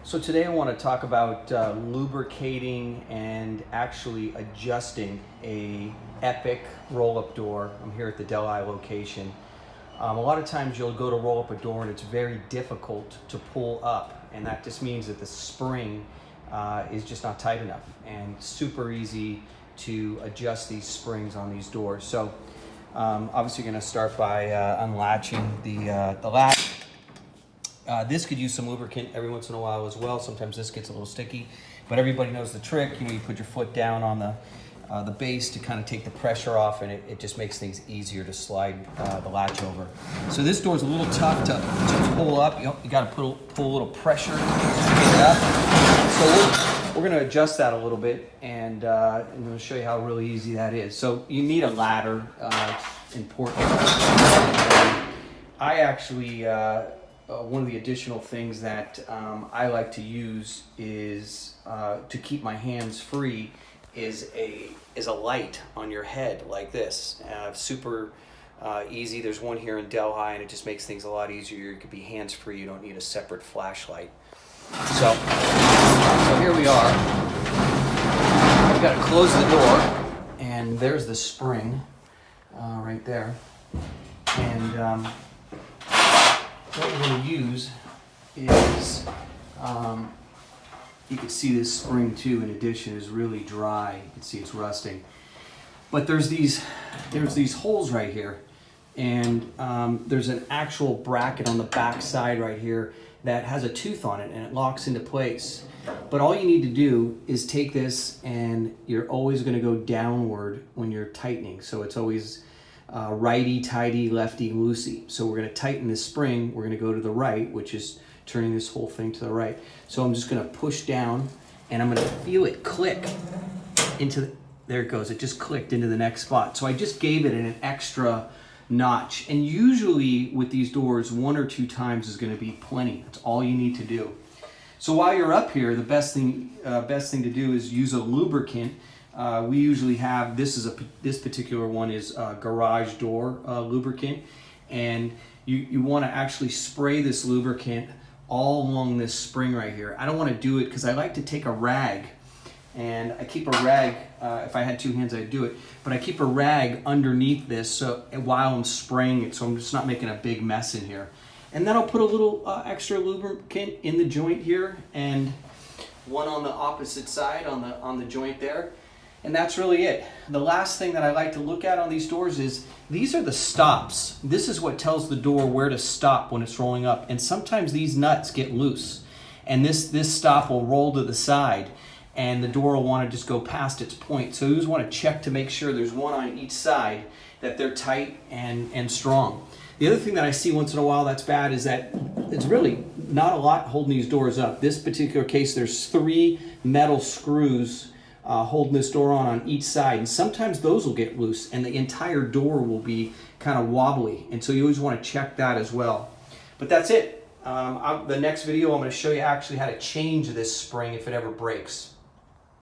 So today I want to talk about lubricating and actually adjusting a Epic roll-up door. I'm here at the Delhi location. A lot of times you'll go to roll up a door and it's very difficult to pull up, and that just means that the spring is just not tight enough, and super easy to adjust these springs on these doors. So obviously you're going to start by unlatching the latch. This could use some lubricant every once in a while as well. Sometimes this gets a little sticky, but everybody knows the trick. You put your foot down on the base to kind of take the pressure off, and it just makes things easier to slide the latch over. So this door is a little tough to pull up. You got to pull a little pressure to get it up. So we're going to adjust that a little bit, and I'm going to show you how really easy that is. So you need a ladder. It's important. I actually one of the additional things that I like to use is to keep my hands free is a light on your head like this. Super easy. There's one here in Delhi, and it just makes things a lot easier. You could be hands free. You don't need a separate flashlight. So here we are. I've got to close the door, and there's the spring right there. And what we're going to use is, you can see this spring too, in addition, is really dry. You can see it's rusting. But there's these holes right here, and there's an actual bracket on the back side right here that has a tooth on it, and it locks into place. But all you need to do is take this, and you're always going to go downward when you're tightening. So it's always righty tighty, lefty loosey. So we're going to tighten this spring. We're going to go to the right, which is turning this whole thing to the right. So I'm just going to push down, and I'm going to feel it click into there it goes. It just clicked into the next spot. So I just gave it an extra notch. And usually with these doors, 1 or 2 times is going to be plenty. That's all you need to do. So while you're up here, the best thing to do is use a lubricant. We usually have this particular one is garage door lubricant, and you want to actually spray this lubricant all along this spring right here. I don't want to do it because I like to take a rag, and I keep a rag. If I had 2 hands, I'd do it, but I keep a rag underneath this so while I'm spraying it, so I'm just not making a big mess in here. And then I'll put a little extra lubricant in the joint here, and one on the opposite side on the joint there. And that's really it. The last thing that I like to look at on these doors is these are the stops. This is what tells the door where to stop when it's rolling up. And sometimes these nuts get loose, and this stop will roll to the side, and the door will want to just go past its point. So you just want to check to make sure there's one on each side, that they're tight and strong. The other thing that I see once in a while that's bad is that it's really not a lot holding these doors up. This particular case, there's 3 metal screws holding this door on each side, and sometimes those will get loose and the entire door will be kind of wobbly, and so you always want to check that as well. But that's it. The next video I'm going to show you actually how to change this spring if it ever breaks.